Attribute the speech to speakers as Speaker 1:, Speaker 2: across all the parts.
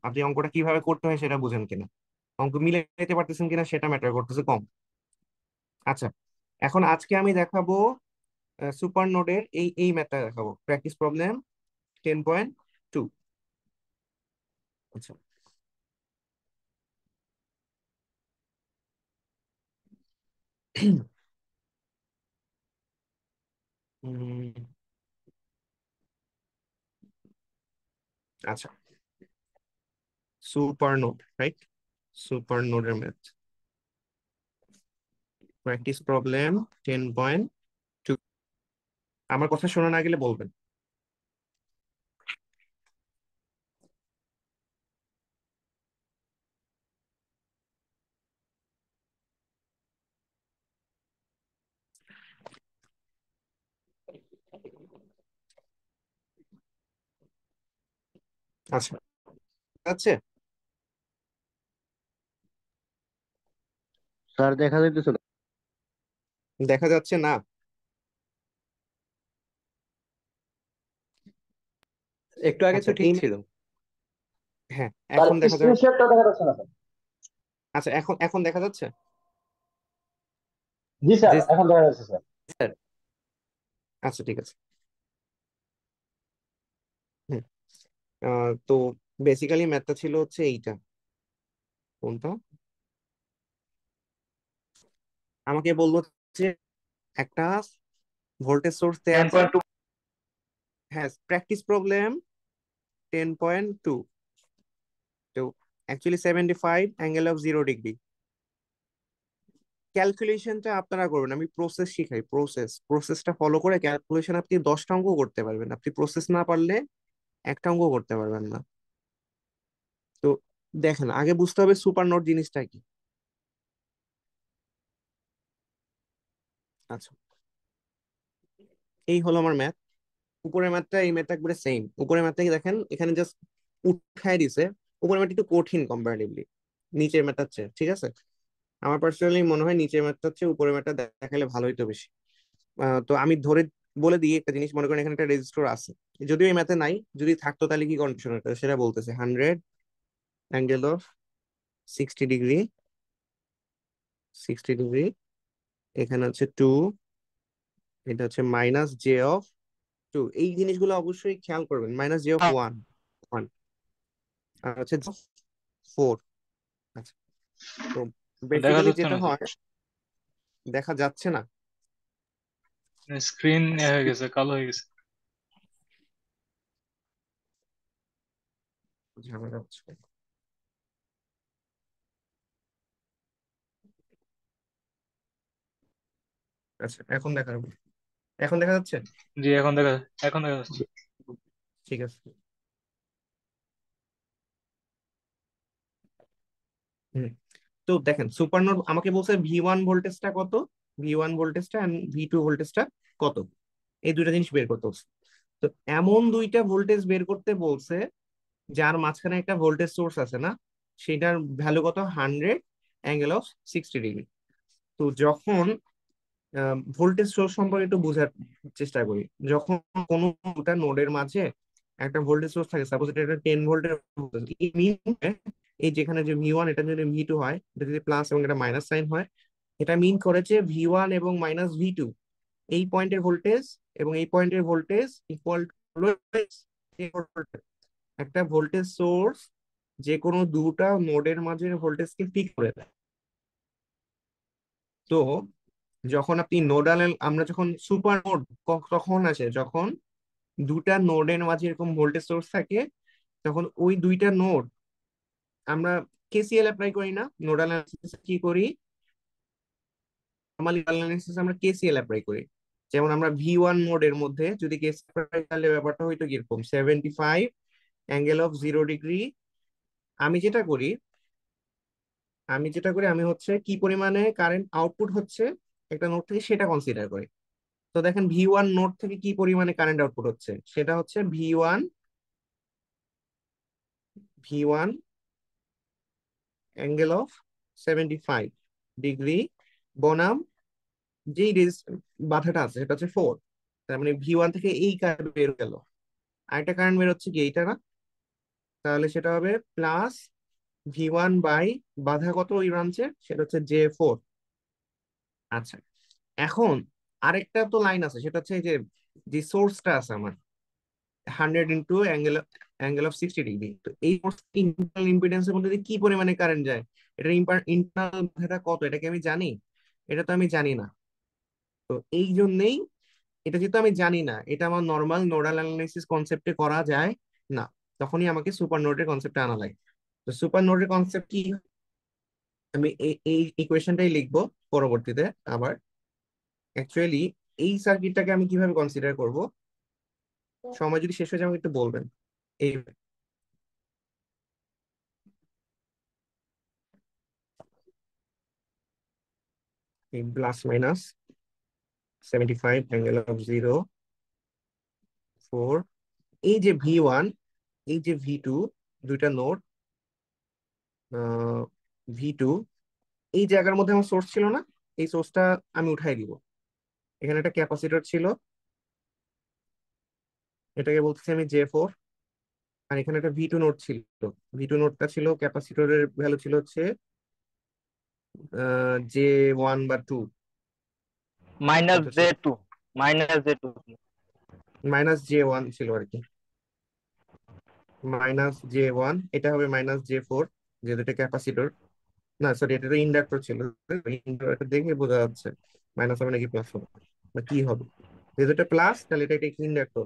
Speaker 1: আপনি অঙ্কটা কিভাবে করতে হয় সেটা বুঝেন কিনা, অঙ্ক মিলাইতে পারতেছেন কিনা সেটা ম্যাটার করতেছে কম। আচ্ছা, এখন আজকে আমি দেখাবো সুপার নোডের এই এই ম্যাথটা দেখাবো, প্র্যাকটিস প্রবলেম 10.2। আচ্ছা। উম, আচ্ছা, সুপার নোড, রাইট? সুপার নোডের ম্যাথ, প্র্যাকটিস প্রবলেম 10.2। আমার কথা শোনা না গেলে বলবেন। আচ্ছা, আছে,
Speaker 2: স্যার দেখা যাইতেছে না।
Speaker 1: দেখা যাচ্ছে না?
Speaker 3: একটু আগে
Speaker 1: আচ্ছা
Speaker 3: তো ঠিক
Speaker 1: এই
Speaker 3: ছিল।
Speaker 1: হ্যাঁ,
Speaker 2: স্যার
Speaker 1: এখন দেখা
Speaker 2: স্ক্রিন
Speaker 1: যাবে।
Speaker 2: শেয়ারটা দেখা যাচ্ছে না স্যার।
Speaker 1: আচ্ছা, এখন এখন দেখা যাচ্ছে।
Speaker 2: জি স্যার
Speaker 3: জি
Speaker 2: এখন দেখা যাচ্ছে স্যার।
Speaker 3: স্যার।
Speaker 1: আচ্ছা, ঠিক আছে। হুম। তো বেসিক্যালি ম্যাথটা ছিল হচ্ছে এইটা। কোনটা? আমাকে বলবো যে একটা ভোল্টেজ সোর্স দেয়া
Speaker 2: টেন
Speaker 1: আছে।
Speaker 2: পয়েন্ট টু
Speaker 1: হ্যাঁ, প্র্যাকটিস প্রবলেম 10.2। তো অ্যাকচুয়ালি 75 ∠0°। ক্যালকুলেশনটা আপনারা করবেন, আমি প্রসেস শিখাই, প্রসেসটা ফলো করে ক্যালকুলেশন আপনি 10টা অঙ্ক করতে পারবেন, আপনি প্রসেস না পারলে একটা অঙ্ক করতে পারবেন না। তো দেখেন, আগে বুঝতে হবে সুপার নোড জিনিসটা কি। আচ্ছা, এই হলো আমার ম্যাথ। উপরের ম্যাথটা এই ম্যাথটা একবারে সেম। উপরের ম্যাথটা কি দেখেন, এখানে জাস্ট উঠাই দিছে। উপরের ম্যাথটা একটু কঠিন কম্পারেটিভলি নিচের ম্যাথটার চেয়ে, ঠিক আছে? আমার পার্সোনালি মনে হয় নিচের ম্যাথটার চেয়ে উপরের ম্যাথটা দেখালে ভালো হইতো বেশি। তো আমি ধরে বলে দিই একটা জিনিস, মনে করেন এখানে একটা রেজিস্টর আছে, যদিও এই ম্যাথে নাই, যদি থাকতো তাহলে কি কন্ডিশন হতো সেটা বলতেছে। 100 ∠60°, 60°, এখানে হচ্ছে 2, এটা হচ্ছে -j⁴ এই জিনিসগুলো অবশ্যই খেয়াল করবেন। -j⁴ 1 আর হচ্ছে 4। আচ্ছা, তো
Speaker 4: দেখা
Speaker 1: বেসিক্যালি
Speaker 4: যাচ্ছে
Speaker 1: যেটা
Speaker 4: না
Speaker 1: হয়, দেখা যাচ্ছে না।
Speaker 4: স্যার, স্ক্রিন হয়ে
Speaker 1: Screen
Speaker 4: গেছে, কালো হয়ে গেছে।
Speaker 1: ঝামেলা হচ্ছে। আচ্ছা, এখন দেখা যাচ্ছে।
Speaker 4: জি, এখন দেখা যাচ্ছে।
Speaker 1: ঠিক আছে। হুম। তো দেখেন, সুপারনোড আমাকে বলছে V1 ভোল্টেজটা কত, V1 ভোল্টেজটা এন্ড V2 ভোল্টেজটা কত, এই দুইটা জিনিস বের করতে বলছে। তো এমন দুইটা ভোল্টেজ বের করতে বলছে যার মাঝখানে একটা ভোল্টেজ সোর্স আছে না, সেটার ভ্যালু কত, 100 ∠60°। তো যখন ভোল্টেজ সোর্স সম্পর্কে একটু বোঝার চেষ্টা করি, যখন কোনো দুটা নোডের মাঝে একটা ভোল্টেজ সোর্স থাকে, সাপোজ এটা একটা 10 ভোল্টের, এই mean এই যেখানে যে V1 এটা যদি V2 হয়, এটা যদি প্লাস এবং এটা মাইনাস সাইন হয়, এটা মিন করেছে V1 এবং -V2 এই পয়েন্টের ভোল্টেজ এবং এই পয়েন্টের ভোল্টেজ ইকুয়াল টু একটা ভোল্টেজ সোর্স যে কোনো দুটা নোডের মাঝে ভোল্টেজকে ফিক্স করে দেয়। তো যখন আপনি নোডাল, আমরা যখন সুপার নোড তখন আসে যখন দুটা নোডের মাঝে এরকম ভোল্টেজ সোর্স থাকে, তখন ওই দুইটা নোড আমরা কেসিএল অ্যাপ্লাই করি না, নোডাল অ্যানালিসিস কি করি, নরমালি অ্যানালিসিস আমরা কেসিএল অ্যাপ্লাই করি। যেমন আমরা V1 নোডের মধ্যে যদি কেসিএল অ্যাপ্লাই, তাহলে ব্যাপারটা হয়তো কিরকম, 75 ∠0°। আমি যেটা করি, আমি হচ্ছে কি পরিমাণে কারেন্ট আউটপুট হচ্ছে একটা নোড থেকে সেটা কনসিডার করি। তো দেখেন V1 নোড থেকে কি পরিমাণে কারেন্ট আউটপুট হচ্ছে, সেটা হচ্ছে V1 ∠75° বনাম যেই বাধাটা আছে সেটা হচ্ছে 4। তার মানে V1 থেকে এই কারেন্ট বের গেল, আরেকটা কারেন্ট বের হচ্ছে কি এইটা না, তাহলে সেটা হবে প্লাস V1 বাই বাধা কত ওই ব্রাঞ্চের, সেটা হচ্ছে J4। আচ্ছা, এখন আরেকটা তো লাইন আছে, সেটা হচ্ছে এই যে যে সোর্সটা আছে আমার 100 ইন্টু অ্যাঙ্গেল অফ 60 ডিগ্রি। তো এই ইন্টারনাল ইম্পিডেন্সের মধ্যে দিয়ে কি পরিমাণে কারেন্ট যায়, এটার ইন্টারনাল বাধাটা কত, এটা কি আমি জানি? এটা তো আমি জানি না। তো এই জন্যেই, এটা যেহেতু আমি জানি না, এটা আমার নর্মাল নোডাল অ্যানালাইসিস কনসেপ্টে করা যায় না, তখনই আমাকে সুপার নোডের কনসেপ্টে আনা লাগে। তো সুপার নোডের কনসেপ্ট কি, আমি এই এই ইকুয়েশনটাই লিখবো পরবর্তীতে আবার। অ্যাকচুয়ালি এই সার্কিটটাকে আমি কিভাবে কনসিডার করব, সময় যদি শেষ হয়ে যায় আমাকে একটু বলবেন। এই প্লাস মাইনাস 75 অ্যাঙ্গেল অফ 0 4, এই যে V1, এই যে V2, দুইটা নোড, V2, এই জায়গার মধ্যে আমার সোর্স ছিল না, এই সোর্সটা আমি উঠাই দিব। এখানে একটা ক্যাপাসিটর ছিল, এটাকে বলতেছি আমি J4। আর এখানে একটা V2 নোড ছিল, V2 নোডটা ছিল, ক্যাপাসিটরের ভ্যালু ছিল হচ্ছে J1 বা 2,
Speaker 5: মাইনাস
Speaker 1: কত
Speaker 5: জে
Speaker 1: ছিল,
Speaker 5: two minus J two
Speaker 1: -J1 ছিল আর কি, -J1। এটা হবে -J4, যেহেতু এটা ক্যাপাসিটর, না সরি এটা তো ইন্ডাক্টর ছিল। ইন্ডাক্টর দেখে বোঝা যাচ্ছে মাইনাস হবে নাকি প্লাস হবে বা কি হবে। যেহেতু এটা প্লাস, তাহলে এটা একটা ইন্ডাক্টর।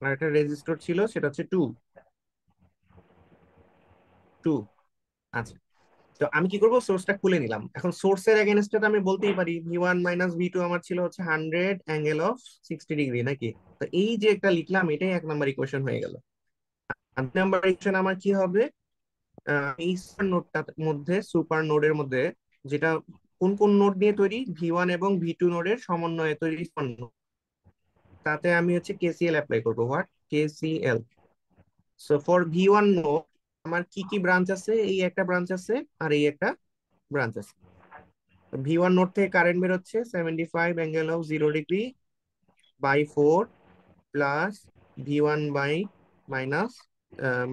Speaker 1: আর একটা রেজিস্টর ছিল, সেটা হচ্ছে 2 2। আচ্ছা, তো আমি কি করবো, সোর্সটা খুলে নিলাম। এখন সোর্সের এগেনস্টে আমি বলতেই পারি V1 মাইনাস V2 আমার ছিল হচ্ছে 100 অ্যাঙ্গেল অফ 60 ডিগ্রি নাকি। তো এই যে একটা লিখলাম, এটাই 1 নম্বর ইকুয়েশন হয়ে গেল। আর 2 নম্বর ইকুয়েশন আমার কি হবে, এই সুপার নোডের মধ্যে যেটা কোন কোন নোড নিয়ে তৈরি, V1 এবং V2 নোডের সমন্বয়ে তৈরি সুপার নোড, তাতে আমি হচ্ছে KCL অ্যাপ্লাই করবো। What KCL? So for V1 node আমার কি কি ব্রাঞ্চ আছে, এই একটা ব্রাঞ্চ আছে আর এই একটা ব্রাঞ্চ আছে। V1 নোড থেকে কারেন্ট বের হচ্ছে 75 angle of 0 degree by 4 plus V1 by minus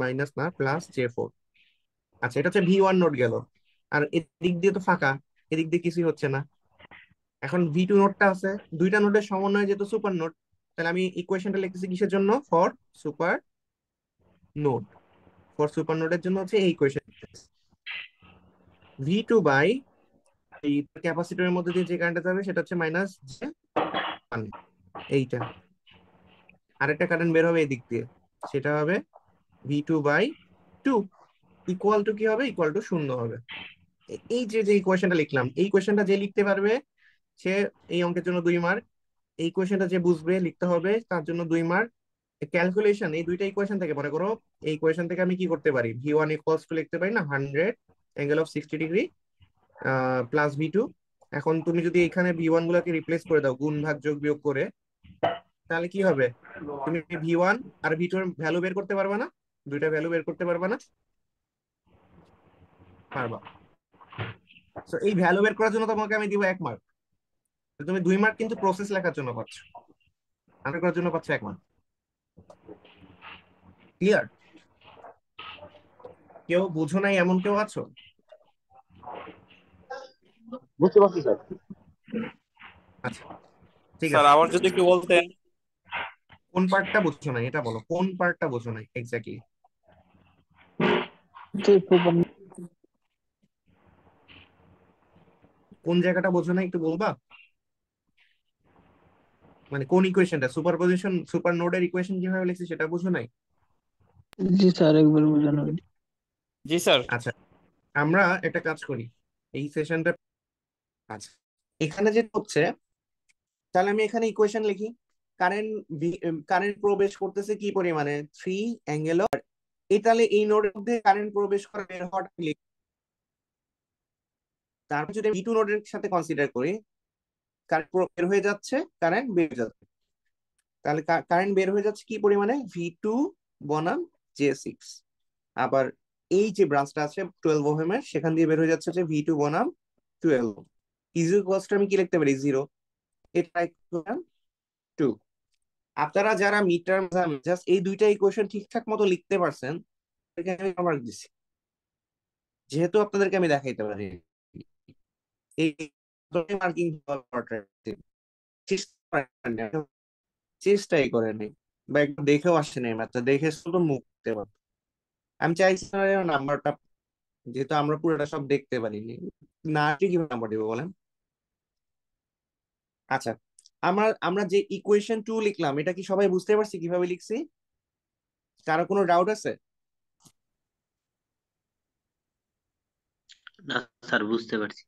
Speaker 1: minus না প্লাস J4। আচ্ছা, এটা হচ্ছে V1 নোড গেল। আর এদিক দিয়ে তো ফাঁকা, এদিক দিয়ে কিছুই হচ্ছে না। এখন V2 নোডটা আছে, দুইটা নোডের সমন্বয়ে যেহেতু সুপার নোড, তাহলে আমি ইকুয়েশনটা লিখতেছি কিসের জন্য, for super node. For super নোডের জন্য হচ্ছে এই ইকুয়েশন, V2 বাই এই ক্যাপাসিটরের মধ্যে দিয়ে যে কারেন্টটা যাবে সেটা হচ্ছে -J1, এইটা। আরেকটা কারেন্ট বের হবে এদিক দিয়ে, সেটা হবে V2/2, ইকুয়াল টু কি হবে, ইকুয়াল টু 0 হবে। এই যে যে ইকুয়েশনটা লিখলাম, এই ইকুয়েশনটা যে লিখতে পারবে সে এই অঙ্কের জন্য 2 মার্ক। এই ইকুয়েশনটা যে বুঝবে লিখতে হবে তার জন্য 2 মার্ক। ক্যালকুলেশন এই দুইটা ইকুয়েশন থেকে মনে করো, এই ইকুয়েশন থেকে আমি কি করতে পারি, V1 ইকুয়ালস টু লিখতে পারি না 100 angle of 60 degree plus V2। এখন তুমি যদি এখানে V1 গুলাকে রিপ্লেস করে দাও গুণ ভাগ যোগ বিয়োগ করে, তাহলে কি হবে, তুমি V1 আর V2 এর ভ্যালু বের করতে পারবা না, দুইটা ভ্যালু বের করতে পারবা না? পারবা। তো এই ভ্যালু বের করার জন্য তোমাকে আমি দিব 1 মার্ক। তুমি 2 মার্ক কিন্তু প্রসেস লেখার জন্য পাচ্ছ, আনসার করার জন্য পাচ্ছ 1 মার্ক। ক্লিয়ার? কেউ বুঝো নাই এমন কেউ আছো?
Speaker 2: বুঝতে পারছি স্যার।
Speaker 1: আচ্ছা, ঠিক
Speaker 6: স্যার
Speaker 1: আছে।
Speaker 6: আবার যদি একটু বলতেন।
Speaker 1: কোন পার্টটা বুঝছো নাই এটা বলো, কোন পার্টটা বুঝো নাই এক্স্যাক্টলি? কোন জায়গাটা বোঝো নাই একটু বলবা, মানে কোন ইকুয়েশনটা, সুপারপজিশন সুপার নোডের ইকুয়েশন কিভাবে লিখছি সেটা বুঝো নাই?
Speaker 7: জি স্যার, একবার বোঝানো হয়নি।
Speaker 6: জি স্যার।
Speaker 1: আচ্ছা, আমরা একটা কাজ করি এই সেশনটা। আচ্ছা, এখানে যেটা হচ্ছে, তাহলে আমি এখানে ইকুয়েশন লিখি। কারেন্ট কারেন্ট প্রবেশ করতেছে কি পরিমাণে, 3 এই, তাহলে এই নোডের মধ্যে কারেন্ট প্রবেশ করে বের হওয়াটা লিখি। তারপর যদি V2 নোডের সাথে কনসিডার করি, কারেন্ট বের হয়ে যাচ্ছে, কারেন্ট বের যাচ্ছে, তাহলে কারেন্ট বের হয়ে যাচ্ছে কি পরিমাণে, V2 বনাম J6। আবার এই যে ব্রাঞ্চটা আছে 12 ওহমের, সেখান দিয়ে বের হয়ে যাচ্ছে যে V2 বনাম 12। ইজি কস্ট আমি কি লিখতে পারি, 0, এটা 2। আপনারা যারা মিড টার্ম জাস্ট এই দুইটা ইকুয়েশন ঠিকঠাক মতো লিখতে পারছেন, আমি মার্ক দিছি, যেহেতু আপনাদেরকে আমি দেখাইতে পারি এই মার্কিং চেষ্টাই করে নাই বা একটু দেখেও আসে নাই, মাত্র দেখে শুধু মুখ দিতে পারতো। আমি চাইছি নাম্বারটা, যেহেতু আমরা পুরোটা সব দেখতে পারিনি, না কিভাবে নাম্বার দিব বলেন? আচ্ছা, আমরা যে ইকুয়েশন 2 লিখলাম, এটা কি সবাই বুঝতে পারছি কিভাবে লিখছি? কারো কোনো ডাউট আছে?
Speaker 8: না স্যার, বুঝতে পারছি।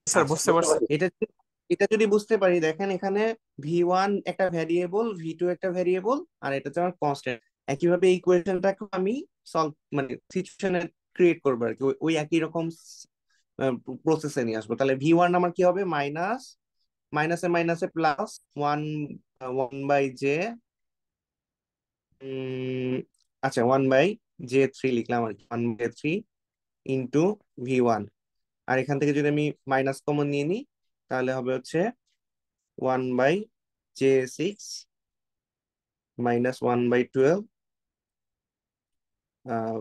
Speaker 6: স্যার
Speaker 1: আচ্ছা,
Speaker 6: বুঝতে পারছি।
Speaker 1: এটা যদি বুঝতে পারি, দেখেন এখানে V1 একটা ভ্যারিয়েবল, V2 একটা ভ্যারিয়েবল, আর এটা হচ্ছে আমার কনস্ট্যান্ট। একইভাবে এই ইকুয়েশনটাকে আমি সলভ মানে সিচুয়েশনে ক্রিয়েট করবো আর কি, ওই একই রকম প্রসেসে নিয়ে আসবো। তাহলে V1 আমার কি হবে? মাইনাস মাইনাসে মাইনাসে plus one, one by J, আচ্ছা 1/J3 লিখলাম আর কি, 1/3 ইন্টু V1। আর এখান থেকে যদি আমি মাইনাস কমন নিয়ে নিই, তাহলে হবে হচ্ছে 1/J6 minus 1/12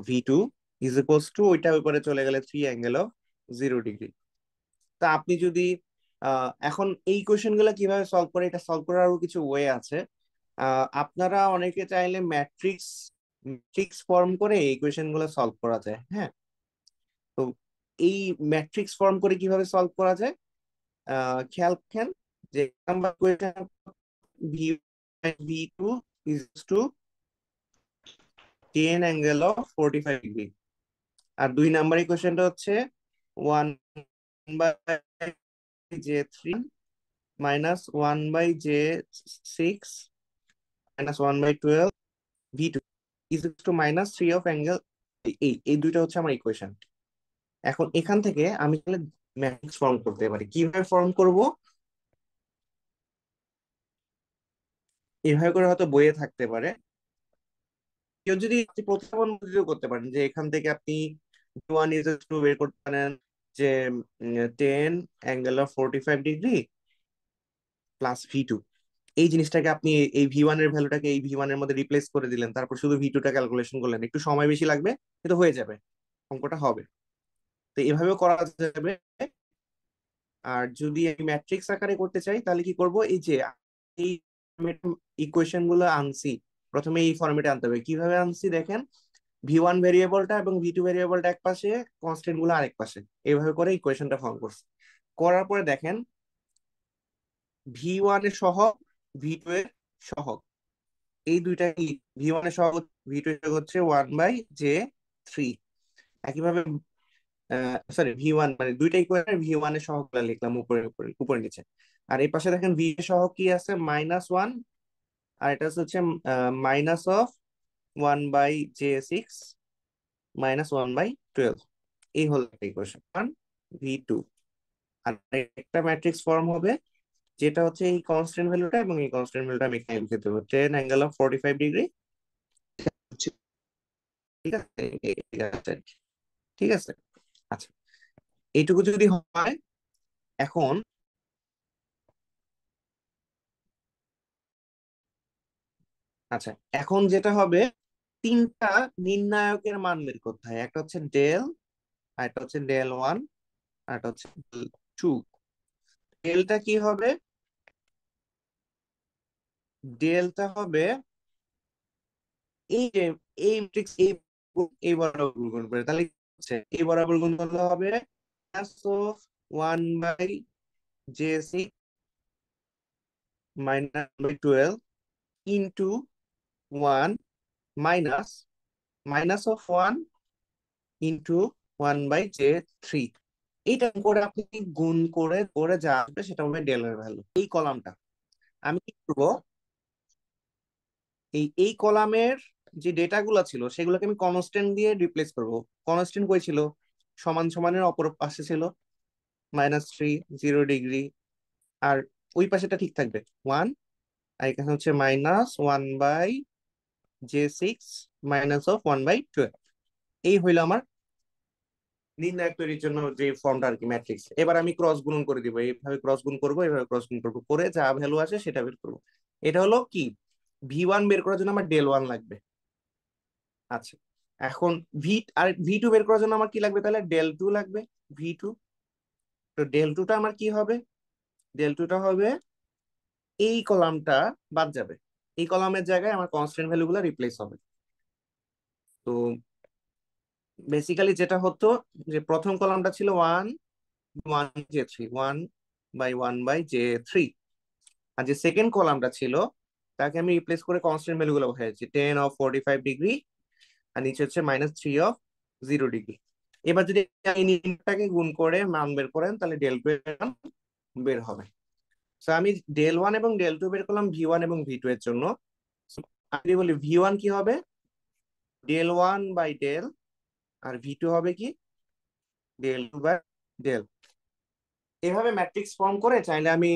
Speaker 1: V2 is equals two, ওইটা উপরে চলে গেলে 3 অ্যাঙ্গেল অফ 0 ডিগ্রি। তা আপনি যদি এখন এই কোয়েশ্চেন গুলো কিভাবে সলভ করে, এটা সলভ করার আরো কিছু ওয়ে আছে। আপনারা অনেকে চাইলে ম্যাট্রিক্স ম্যাট্রিক্স ফর্ম করে এই কোয়েশ্চেন গুলো সলভ করা যায়। হ্যাঁ, তো এই ম্যাট্রিক্স ফর্ম করে কিভাবে সলভ করা যায় খেয়াল রাখেন। যে number question V2 is to 10 angle of 45 degree, আর 2 নাম্বার ইকুয়েশনটা হচ্ছে 1/J3 minus 1/J6 minus 1/12 V2 is to minus 3 of angle. এই দুইটা হচ্ছে আমার ইকুয়েশন। এখন এখান থেকে আমি ম্যাট্রিক্স ফর্ম করতে পারি। কিভাবে ফর্ম করব? এভাবে করে হয়তো বইয়ে থাকতে পারে। কেউ যদি প্রতিস্থাপন করতে পারেন, যে এখান থেকে আপনি V1 is to বের করতে পারেন যে 10 angle of 45 degree plus V2। এই জিনিসটাকে আপনি এই V1 এর ভ্যালুটাকে এই V1 এর মধ্যে রিপ্লেস করে দিলেন, তারপর শুধু V2 টা ক্যালকুলেশন করলেন। একটু সময় বেশি লাগবে, কিন্তু হয়ে যাবে, অঙ্কটা হবে। তো এভাবেও করা যাবে। আর যদি আমি ম্যাট্রিক্স আকারে করতে চাই, তাহলে কি করব? এই যে এই ইকুয়েশন গুলো আনছি, প্রথমে এই ফরম্যাটে আনতে হবে। কিভাবে আনছি দেখেন, V1 ভেরিয়েবলটা এবং V2 ভেরিয়েবলটা এক পাশে, কনস্ট্যান্ট গুলো আরেক পাশে, এইভাবে করে ইকুয়েশনটা ফর্ম করছি। করার পরে দেখেন V1 এর সহগ, V2 এর সহগ, এই দুইটা কি? V1 এর সহগ V2 এর সহগ হচ্ছে 1/J3। একইভাবে সরি, V1 মানে দুইটা ইকুয়েশন V1 এর সহগগুলো লিখলাম উপরে উপরে উপরে নিচে। আর এই পাশে দেখেন V এর সহগ কি আছে? -1, আর এটা হচ্ছে মাইনাস অফ 1/J6 মাইনাস 1/12। এই হলো ইকুয়েশন 1 V2। আর একটা ম্যাট্রিক্স ফর্ম হবে, যেটা হচ্ছে এই কনস্ট্যান্ট ভ্যালুটা এবং এই কনস্ট্যান্ট ভ্যালুটা আমি এখানে লিখে দেবো 10 অ্যাঙ্গেল অফ 45 ডিগ্রি। ঠিক আছে, ঠিক আছে, ঠিক আছে। আচ্ছা, এইটুকু যদি হয়, এখন আচ্ছা এখন যেটা হবে, তিনটা নির্ণায়কের মান বের করতে হয়। একটা হচ্ছে ডেল, আর একটা হচ্ছে del1, আর একটা হচ্ছে del2। ডেলটা কি হবে? ডেলটা হবে এই যে এই ম্যাট্রিক্স এই বরাবর গুণ করে, তাহলে কি হচ্ছে? এই বরাবর গুণ করলে হবে -1/J6 -1/12 into 1 minus minus of 1 into 1/J3। এইটা করে আপনি গুণ করে করে যা আসবে সেটা হবে ডেলের ভ্যালু। এই কলামটা আমি কি করবো? এই কলামের যে ডেটা গুলা ছিল সেগুলোকে আমি কনস্ট্যান্ট দিয়ে রিপ্লেস করব। কনস্ট্যান্ট কই ছিল? সমান সমানের অপর পাশে ছিল -3 0 ডিগ্রি, আর ওই পাশেটা ঠিক থাকবে 1, আর এখানে হচ্ছে -1/J6 মাইনাস অফ 1/12। এই হইলো আমার নির্ণায়ক তৈরির জন্য যে ফর্মটা আর কি, ম্যাট্রিক্স। এবার আমি ক্রস গুণন করে দিব, এইভাবে ক্রস গুণ করবো, এইভাবে ক্রস গুণ করবো, করে যা ভ্যালু আসে সেটা বের করবো। এটা হলো কি, V1 বের করার জন্য আমার del1 লাগবে। আচ্ছা, এখন ভি টু বের করার জন্য আমার কি লাগবে, তাহলে ডেল টু লাগবে। ভি টু, তো ডেল টুটা আমার কি হবে, ডেল টুটা হবে এই কলামটা বাদ যাবে, এই কলামের জায়গায় আমার কনস্ট্যান্ট ভ্যালু গুলো রিপ্লেস হবে। তো বেসিক্যালি যেটা হতো যে প্রথম কলামটা ছিল one one J three, 1/1/J3, আর যে সেকেন্ড কলামটা ছিল তাকে আমি রিপ্লেস করে কনস্ট্যান্ট ভ্যালু গুলো বসাইছি, 10 of 45 ডিগ্রি, আর নিচে হচ্ছে -3 of 0 ডিগ্রি। এবার যদি এই নিয়মটাকে গুণ করে মান বের করেন তাহলে ডেল টু এর মান বের হবে। তো আমি ডেল ওয়ান এবং ডেল টু বের করলাম ভি1 এবং ভি টু এর জন্য। So, আমি যদি বলি ভি1 কি হবে, del 1/del, আর ভি টু হবে কি, del 2/del। এভাবে ম্যাট্রিক্স ফর্ম করে চাইলে আমি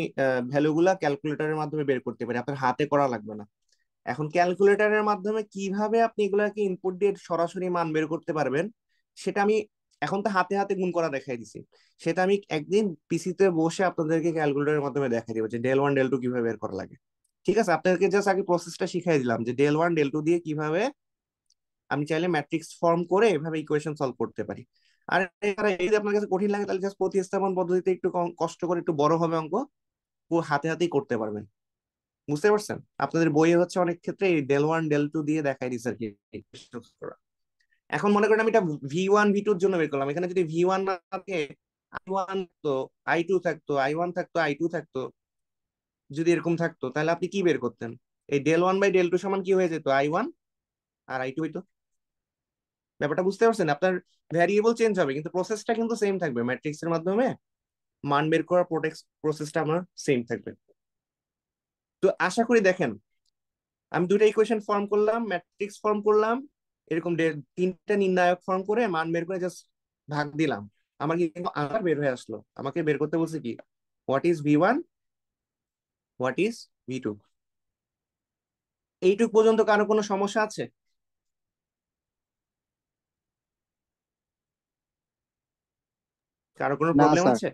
Speaker 1: ভ্যালুগুলা ক্যালকুলেটরের মাধ্যমে বের করতে পারি, আপনার হাতে করা লাগবে না। এখন ক্যালকুলেটরের মাধ্যমে কিভাবে আপনি এগুলাকে ইনপুট দিয়ে সরাসরি মান বের করতে পারবেন সেটা আমি এখন তো হাতে হাতে গুণ করা দেখাই দিছি, সেটা আমি একদিন পিসিতে বসে আপনাদেরকে ক্যালকুলেটরের মাধ্যমে দেখাই দিব যে del 1 del 2 কিভাবে বের করা লাগে। ঠিক আছে, আপনাদেরকে জাস্ট আগে প্রসেসটা শিখাই দিলাম যে del 1 del 2 দিয়ে কিভাবে আমি চাইলে ম্যাট্রিক্স ফর্ম করে এভাবে ইকুয়েশন সলভ করতে পারি। আর এই যদি আপনার কাছে কঠিন লাগে তাহলে জাস্ট প্রতিস্থাপন পদ্ধতিতে একটু কষ্ট করে একটু বড় হবে অঙ্ক, ও হাতে হাতেই করতে পারবেন। বুঝতে পারছেন, আপনাদের বইয়ে হচ্ছে অনেক ক্ষেত্রে এই del 1 del 2 দিয়ে দেখাই দিচ্ছে আর কি। এখন মনে করেন আমি এটা ভি1 ভি2 এর জন্য বের করলাম, এখানে যদি ভি1 না থাকে, আই1 তো আই2 থাকতো, আই1 থাকতো আই2 থাকতো, যদি এরকম থাকতো তাহলে আপনি কি বের করতেন, এই del 1/del 2 সমান কি হয়ে যেত, আই1 আর আই2 হইতো। ব্যাপারটা বুঝতে পারছেন, আপনার ভ্যারিয়েবল চেঞ্জ হবে কিন্তু প্রসেসটা কিন্তু সেম থাকবে, ম্যাট্রিক্স এর মাধ্যমে মান বের করার প্রসেসটা আমার সেম থাকবে। তো আশা করি দেখেন, আমি দুটো ইকুয়েশন ফর্ম করলাম, ম্যাট্রিক্স ফর্ম করলাম, এরকম তিনটা নির্ণায়ক ফর্ম করে মান বের করে জাস্ট ভাগ দিলাম, আমার কিন্তু আবার বের হয়ে আসলো। আমাকে বের করতে বলছে কি, what is V1, what is ভি2। এইটুক পর্যন্ত কারো কোনো সমস্যা আছে, কারো কোনো
Speaker 2: না
Speaker 1: প্রবলেম
Speaker 2: স্যার।
Speaker 1: আছে?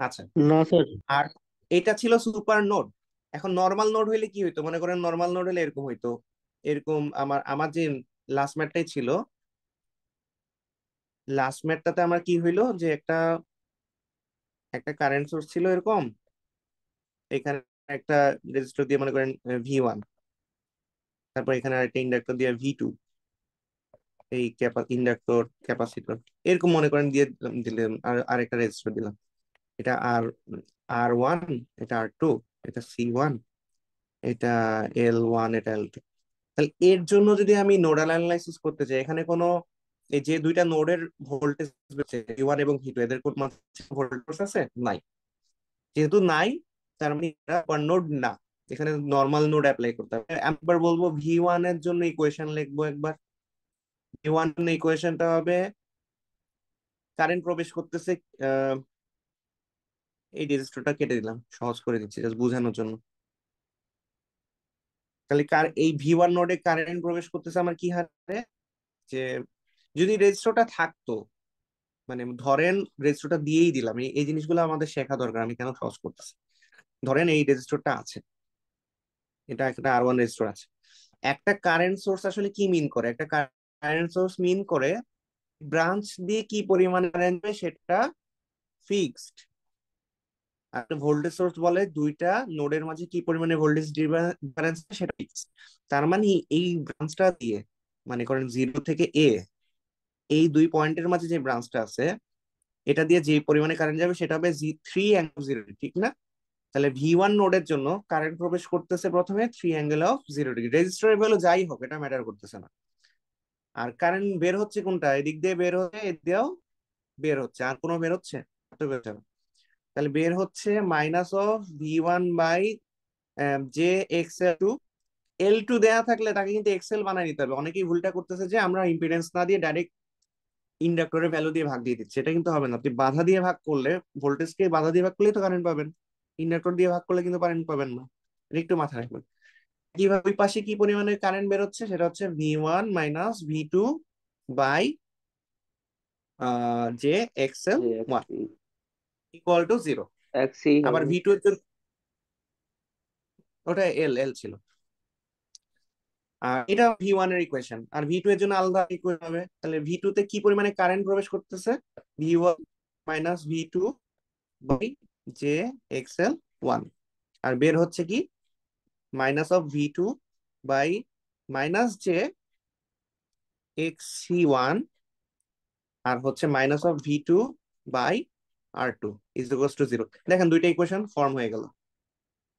Speaker 1: আচ্ছা,
Speaker 7: না স্যার।
Speaker 1: আর এটা ছিল সুপার নোড। এখন নর্মাল নোড হইলে কি হইতো, মনে করেন নর্মাল নোড হলে এরকম হইতো, এরকম আমার আমার যে লাস্ট ম্যাটটাই ছিল, লাস্ট ম্যাটটাতে আমার কি হইলো যে একটা একটা কারেন্ট সোর্স ছিল এরকম, এখানে একটা রেজিস্টার দিয়ে মনে করেন ভি1, তারপর এখানে আরেকটা ইন্ডাক্টর দিয়ে ভি2, এই ইন্ডাক্টর ক্যাপাসিটর এরকম মনে করেন দিয়ে দিলাম, আর আরেকটা রেজিস্টার দিলাম, এটা আর1, এটা আর2, এটা সি1, এটা এল1, এটা এল2। তাহলে এর জন্য যদি আমি নোডাল অ্যানালাইসিস করতে চাই, এখানে কোনো এই যে দুইটা নোডের ভোল্টেজ ভি1 এবং ভি2 এদের কোন ভোল্টেজ আছে, নাই। যেহেতু নাই, তার মানে এটা নোড না, এখানে নর্মাল নোড অ্যাপ্লাই করতে হবে। আমি একবার বলবো ভি1 এর জন্য ইকুয়েশন লিখবো একবার। ভি1 ইকুয়েশনটা হবে, কারেন্ট প্রবেশ করতেছে, আহ, এই রেজিস্টরটা কেটে দিলাম, সহজ করে দিচ্ছি জাস্ট বোঝানোর জন্য। তাহলে এই ভি1 নোডে কারেন্ট প্রবেশ করতেছে আমার কি হারে, যে যদি রেজিস্টরটা থাকতো, মানে ধরেন রেজিস্টরটা দিয়েই দিলাম, এই জিনিসগুলো আমাদের শেখা দরকার, আমি কেন সহজ করতেছি। ধরেন এই রেজিস্টরটা আছে, এটা একটা আর1 রেজিস্টর আছে, একটা কারেন্ট সোর্স আসলে কি মিন করে, একটা কারেন্ট সোর্স মিন করে ব্রাঞ্চ দিয়ে কি পরিমাণ কারেন্ট যাবে সেটা ফিক্সড, আর ভোল্টেজ সোর্স বলে দুইটা নোডের মাঝে কি পরিমাণে ভোল্টেজ ডিফারেন্স সেটা ফিক্সড। তার মানে এই ব্রাঞ্চটা দিয়ে, মানে করেন 0 থেকে A, এই দুই পয়েন্টের মাঝে যে ব্রাঞ্চটা আছে এটা দিয়ে যে পরিমাণে কারেন্ট যাবে সেটা হবে জি3 অ্যাঙ্গেল 0, ঠিক না? তাহলে ভি1 নোডের জন্য কারেন্ট প্রবেশ করতেছে প্রথমে 3 অ্যাঙ্গেল অফ 0 ডিগ্রি, রেজিস্টরের ভ্যালু যাই হোক এটা ম্যাটার করতেছে না। আর কারেন্ট বের হচ্ছে কোনটা, এদিক দিয়ে বের হচ্ছে, এদিক দিয়েও বের হচ্ছে, আর কোনো বের হচ্ছে, তো বের হচ্ছে না। তাহলে বের হচ্ছে -of v1/J(XL2). L2 দেয়া থাকলে তাকে কিন্তু এক্সেল বানাই নিতে হবে, অনেকেই ভুলটা করতেছে যে আমরা ইম্পিডেন্স না দিয়ে ডাইরেক্ট ইন্ডাক্টরের ভ্যালু দিয়ে ভাগ দিয়ে দিচ্ছি, এটা কিন্তু হবে না। আপনি বাধা দিয়ে ভাগ করলে, ভোল্টেজকে বাধা দিয়ে ভাগ করলেই তো কারেন্ট পাবেন, ইন্ডাক্টর দিয়ে ভাগ করলে কিন্তু কারেন্ট পাবেন না, এটা একটু মাথায় রাখবেন। কিভাবে ওই পাশে কি পরিমাণে কারেন্ট বের হচ্ছে সেটা হচ্ছে v1 - v2/J(XL1) equal to 0।
Speaker 3: XC
Speaker 1: আবার
Speaker 3: হবে।
Speaker 1: ভি2 এর জন্য ওটা এল ছিল। এটা V1 এর ইকুয়েশন, আর V2 এর জন্য আলাদা ইকুয়েশন হবে। তাহলে V2 তে কি পরিমাণে কারেন্ট প্রবেশ করতেছে, V1 minus V2 by J XL 1, আর বের হচ্ছে কি minus of V2 by minus J XC1, আর হচ্ছে minus of V2 by R2 is equals to 0। দেখেন দুইটা ইকুয়েশন ফর্ম হয়ে গেল।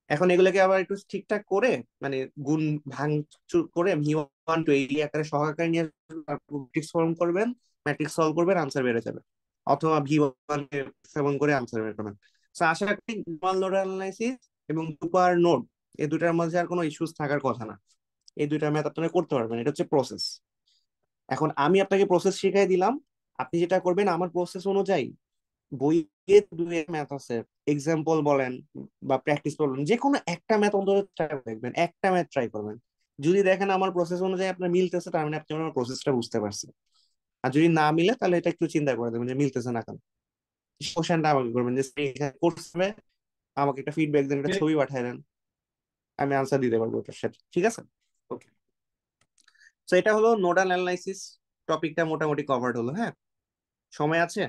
Speaker 1: এখন এগুলোকে আবার একটু ঠিকঠাক করে মানে গুণ ভাঙচুর করে V1 টু এই আকারে সহকারে নিয়ে ম্যাট্রিক্স ফর্ম করবেন, ম্যাট্রিক্স সলভ করবেন, আনসার বেড়ে যাবে। অথবা V1 কে 7 করে আনসার বের করবেন। তো আশা করি নর্মাল নোড অ্যানালাইসিস এবং সুপার নোড এই দুটার মধ্যে আর কোনো ইস্যুস থাকার কথা না। এই দুইটা ম্যাথ আপনারা করতে পারবেন, এটা হচ্ছে প্রসেস। এখন আমি আপনাকে প্রসেস শিখাই দিলাম, আপনি যেটা করবেন আমার প্রসেস অনুযায়ী বইয়ে দুই ম্যাথ আছে, এক্সাম্পল বলেন বা প্র্যাকটিস বলেন, যে কোনো একটা ম্যাথ অন্তত ট্রাই দেখবেন, একটা ম্যাথ ট্রাই করবেন। যদি দেখেন আমার প্রসেস অনুযায়ী আপনার মিলতেছে, তার মানে আপনি আমার প্রসেসটা বুঝতে পারছেন। আর যদি না মিলে তাহলে এটা একটু চিন্তা করে দেবেন যে মিলতেছে না কেন। কোশ্চেনটা আমাকে করবেন যে করছে, আমাকে একটা ফিডব্যাক দেন, একটা ছবি পাঠিয়ে দেন, আমি আনসার দিতে পারবো ওটার সাথে। ঠিক আছে, ওকে। তো এটা হলো নোডাল অ্যানালাইসিস টপিকটা মোটামুটি কভার্ড হলো। হ্যাঁ, সময় আছে?